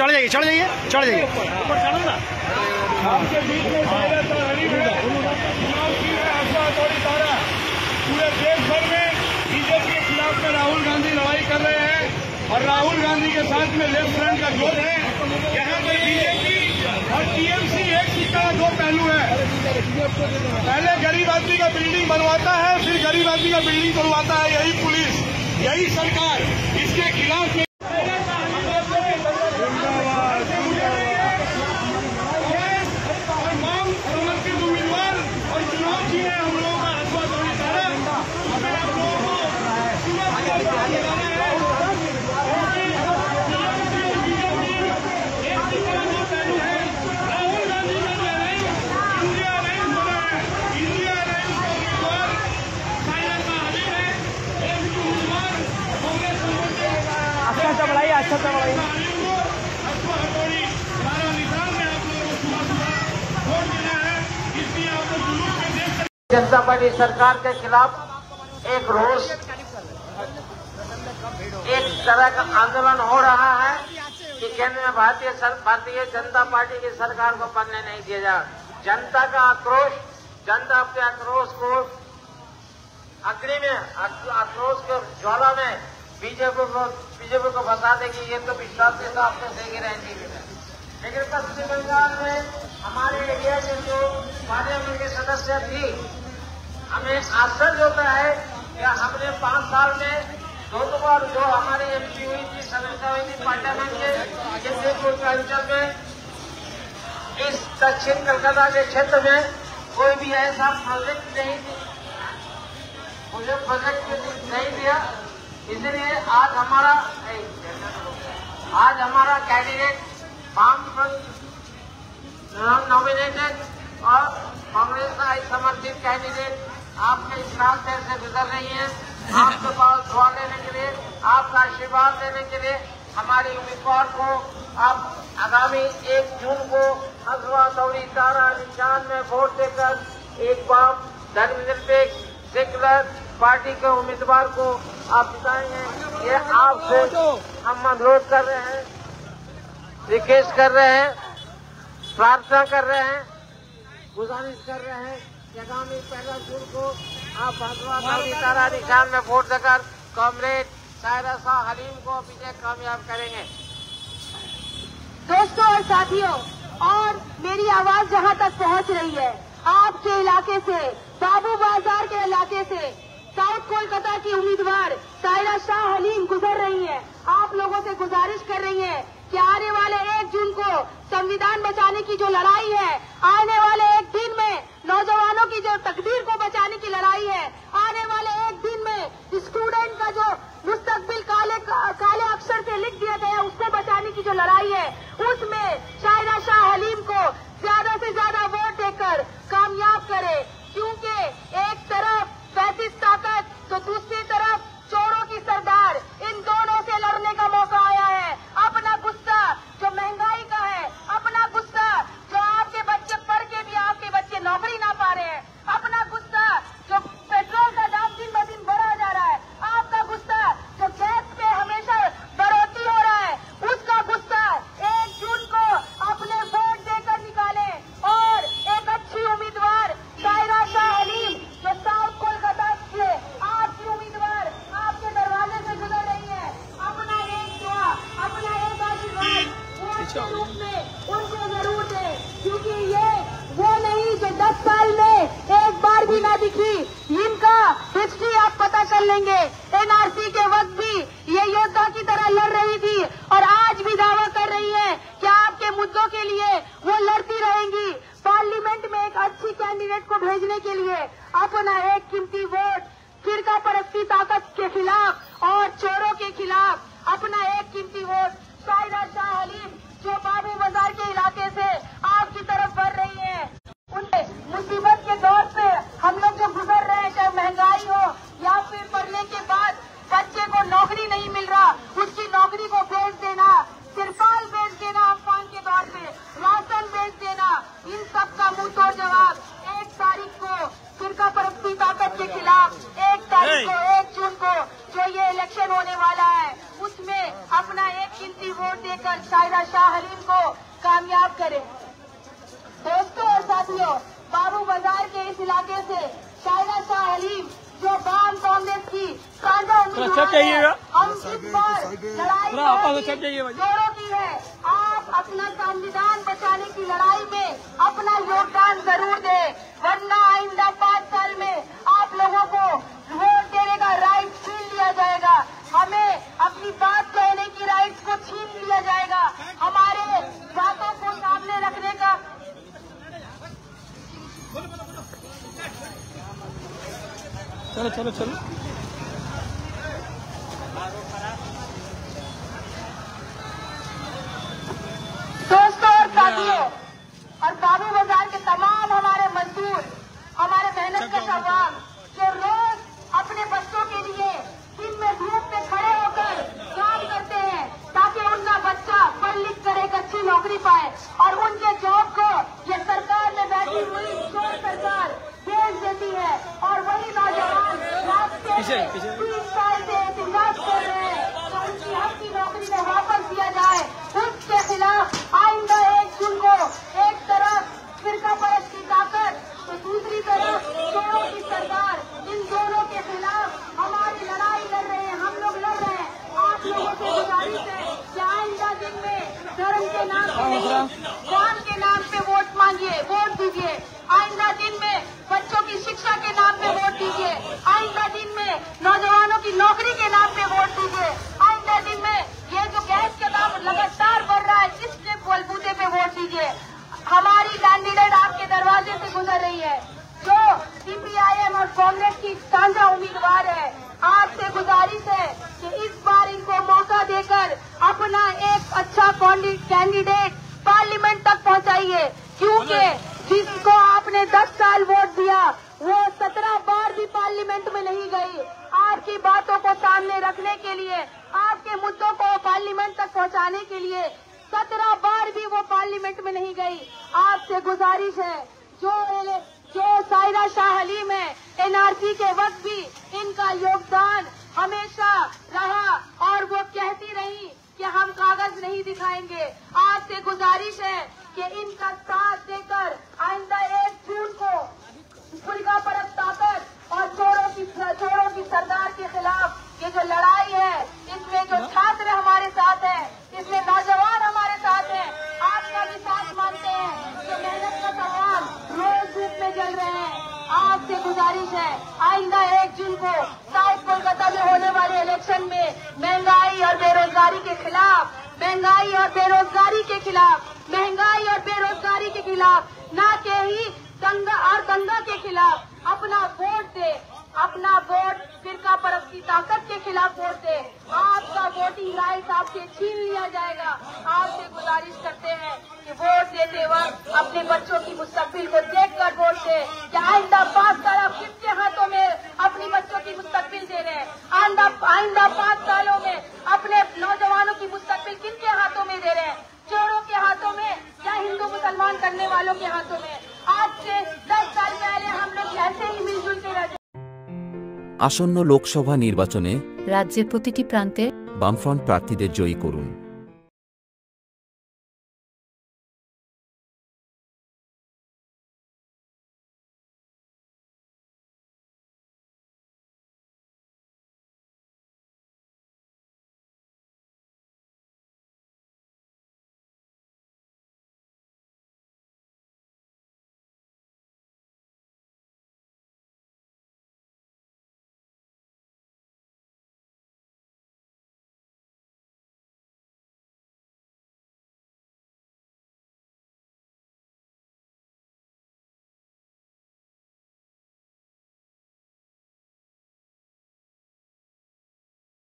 चढ़ जाइए चढ़ जाइए चढ़ जाइए। पूरे देश भर में बीजेपी के खिलाफ में राहुल गांधी लड़ाई कर रहे हैं और राहुल गांधी के साथ में लेफ्ट फ्रंट का जोड़ है। यहाँ पर बीजेपी और टीएमसी एक सिक्का का दो पहलू है। पहले गरीब आदमी का बिल्डिंग बनवाता है, फिर गरीब आदमी का बिल्डिंग तोड़वाता है यही पुलिस, यही सरकार। इसके खिलाफ समर्पित उम्मीदवार और चुनाव की है हम लोगों का आश्वासन सारा। हमें आप लोगों को अच्छा बढ़ाइए, अच्छा बढ़ाइए। जनता पार्टी सरकार के खिलाफ एक रोष, एक तरह का आंदोलन हो रहा है कि केंद्र में भारतीय जनता पार्टी की सरकार को बनने नहीं दिया जा। जनता का आक्रोश, जनता अपने आक्रोश को अग्नि में, आक्रोश के ज्वाला में बीजेपी को बता देगी। ये तो विश्वास के साथ तो देगी रहेंगी। लेकिन पश्चिम बंगाल में हमारे एरिया के जो पार्लियामेंट के सदस्य थी, हमें आश्चर्य होता है कि हमने 5 साल में 2 बार जो हमारी एमपी हुई थी, सदस्य हुई थी पार्लियामेंट के अंचल में, इस दक्षिण कलकत्ता के क्षेत्र में कोई भी ऐसा प्रोजेक्ट नहीं दिया। इसलिए आज हमारा कैंडिडेट नॉमिनेटेड और कांग्रेस का समर्थित कैंडिडेट आपके इस रास्ते से गुजर रही है। आपके पास दुआ लेने के लिए, आपका आशीर्वाद देने के लिए हमारी उम्मीदवार को आप आगामी 1 जून को हसुआ दौड़ी तारा निशान में वोट देकर एक बार धर्मनिरपेक्ष सेक्युलर पार्टी के उम्मीदवार को आप जिताएंगे। ये आपसे हम अनुरोध कर रहे हैं, रिक्वेस्ट कर रहे हैं, प्रार्थना कर रहे हैं, गुजारिश कर रहे हैं कि आगामी 1 जून को आप हसुआ दौड़ी तारा निशान में वोट देकर कॉमरेड सायरा शाह हलीम को विजय कामयाब करेंगे। दोस्तों और साथियों, और मेरी आवाज जहां तक पहुंच रही है, आपके इलाके से, बाबू बाजार के इलाके से साउथ कोलकाता की उम्मीदवार सायरा शाह हलीम गुजर रही हैं। आप लोगों से गुजारिश कर रही हैं कि आने वाले 1 जून को संविधान बचाने की जो लड़ाई है, आने वाले 1 दिन में नौजवानों की जो तकदीर को बचाने की लड़ाई है, आने वाले 1 दिन में स्टूडेंट का जो मुस्तकबिल काले अक्षर से लिख दिया गया उसको बचाने की जो लड़ाई है, उसमें सायरा शाह हलीम को ज्यादा से ज्यादा वोट देकर कामयाब करे। क्योंकि एक तरफ फैसिस्ट ताकत तो दूसरी तरफ चोरों की सरदार, इन दोनों से लड़ने का मौका आया है। अपना गुस्सा जो महंगाई का है, अपना गुस्सा जो आपके बच्चे पढ़ के भी आपके बच्चे नौकरी ना पा रहे हैं, अपना गुस्सा जो पेट्रोल का दाम दिन ब दिन बढ़ा जा रहा है, आपका गुस्सा जो गैस पे हमेशा बढ़ोतरी हो रहा है, उसका गुस्सा 1 जून को अपने वोट देकर निकाले और एक अच्छी उम्मीदवार सायरा शाह हलीम जो साउथ कोलकाता से आपकी उम्मीदवार आपके दरवाजे से गुजर रही है, अपना एक दुआ, अपना एक आशीर्वाद वोट के रूप में उनको जरूर दे। क्योंकि ये वो नहीं जो 10 साल में एक बार भी ना दिखी। इनका हिस्ट्री आप पता कर लेंगे। एनआरसी के वक्त भी ये योद्धा की तरह लड़ रही थी और आज भी दावा कर रही है कि आपके मुद्दों के लिए वो लड़ती रहेंगी। पार्लियामेंट में एक अच्छी कैंडिडेट को भेजने के लिए अपना एक कीमती वोट फिरका परस्ती ताकत के खिलाफ और चोरों के खिलाफ अपना एक कीमती वोट सायरा शाह हलीम जो बाबू बाजार के इलाके से आपकी तरफ बढ़ रही है। उनके मुसीबत के दौर से हम लोग जो गुजर रहे हैं, चाहे महंगाई हो या फिर पढ़ने के बाद बच्चे को नौकरी नहीं मिल रहा, उसकी नौकरी को बेच देना, तिरपाल बेच देना, अम्फान के दौर पे राशन बेच देना, इन सब का मुंह तोड़ जवाब 1 तारीख को फिरका परस्ती ताकत के खिलाफ 1 तारीख को 1 जून को जो ये इलेक्शन होने वाला है, उसमें अपना एक कीमती वोट देकर सायरा शाह हलीम को कामयाब करें। दोस्तों और साथियों, बाबू बाजार के इस इलाके से सायरा शाह हलीम जो वाम कांग्रेस की साझा उम्मीदवार है, हम इस बार लड़ाई जोरों की है। आप अपना संविधान बचाने की लड़ाई में अपना योगदान जरूर दें, वरना आइंदा 5 साल में आप लोगों को वोट देने का राइट छीन लिया जाएगा। हमें अपनी बात कहने की राइट्स को छीन लिया जाएगा। हमारे बातों को सामने रखने का चलो चलो चलो दोस्तों और साथियों, और बाबू बाजार के तमाम हमारे मजदूर, हमारे मेहनत के सवाल जो रोज अपने बच्चों के लिए दिन में धूप में खड़े होकर काम करते हैं ताकि उनका बच्चा पढ़ लिख कर एक अच्छी नौकरी पाए, और उनके जॉब को ये सरकार में बैठी हुई चोर सरकार भेज देती है, और वही नौजवान रास्ते में 3 साल से इंतजार कर रहे हैं तो उनकी हक की नौकरी में वापस दिया जाए। उसके खिलाफ आइंदा 1 जून को एक तरफ फिरका परस्त की ताकत तो दूसरी तरफ चोरों की सरकार, इन दोनों के खिलाफ हमारी लड़ाई लड़ रहे हैं, हम लोग लड़ रहे हैं। आप लोगों से गुजारिश है कि आइंदा दिन में धर्म के नाम पे, जान के नाम पे वोट मांगिए, वोट दीजिए। आइंदा दिन में बच्चों की शिक्षा के नाम पे वोट दीजिए। आइंदा दिन में नौजवानों की नौकरी के नाम पे वोट दीजिए। आइंदा दिन में ये जो गैस का दाम लगातार बढ़ रहा है, इसके बलबूते पे वोट दीजिए। हमारी कैंडिडेट आपके दरवाजे से गुजर रही है, जो सीपीआईएम और कांग्रेस की साझा उम्मीदवार है। आपसे गुजारिश है कि इस बार इनको मौका देकर अपना एक अच्छा कैंडिडेट पार्लियामेंट तक पहुंचाइए, क्योंकि जिसको आपने 10 साल वोट दिया वो 17 बार भी पार्लियामेंट में नहीं गई। आपकी बातों को सामने रखने के लिए, आपके मुद्दों को पार्लियामेंट तक पहुंचाने के लिए 17 बार भी वो पार्लियामेंट में नहीं गई। आपसे गुजारिश है, जो सायरा शाह हलीम है, एनआरसी के वक्त भी इनका योगदान हमेशा रहा और वो कहती रही कि हम कागज नहीं दिखाएंगे। आपसे गुजारिश है कि इनका साथ देकर आइंदा 1 जून को फिरका परस्त ताकत और चोरों की सरकार के खिलाफ ये जो लड़ाई है, इसमें जो छात्र हमारे साथ हैं, इसमें नौजवान हमारे साथ हैं, आपका भी साथ मानते हैं, जो मेहनत का सवाल रोज धूप में जल रहे हैं। आपसे गुजारिश है, आइंदा 1 जून को साउथ कोलकाता में होने वाले इलेक्शन में महंगाई और बेरोजगारी के खिलाफ, महंगाई और बेरोजगारी के खिलाफ, महंगाई और बेरोजगारी के खिलाफ, ना के ही दंगा के खिलाफ अपना वोट दे, अपना वोट फिरका परस्त की ताकत के खिलाफ वोट दे। आपका वोटिंग राइट आपसे छीन लिया जाएगा। आपसे गुजारिश करते हैं कि वोट देते वक्त अपने बच्चों की मुस्तकबिल को देखकर वोट दे। कि आइंदा 5 साल आप किसके हाथों में अपनी बच्चों की मुस्तकबिल दे रहे हैं? आइंदा 5 सालों में अपने नौजवानों की मुस्तकबिल किनके हाथों में दे रहे हैं? चोरों के हाथों में या हिंदू मुसलमान करने वालों के हाथों में? आज से 10 साल पहले हम लोग ऐसे ही मिलजुल के रहते। আসন্ন লোকসভা নির্বাচনে রাজ্যের প্রতিটি প্রান্তে বামফ্রন্ট প্রার্থীদের জয়ী করুন।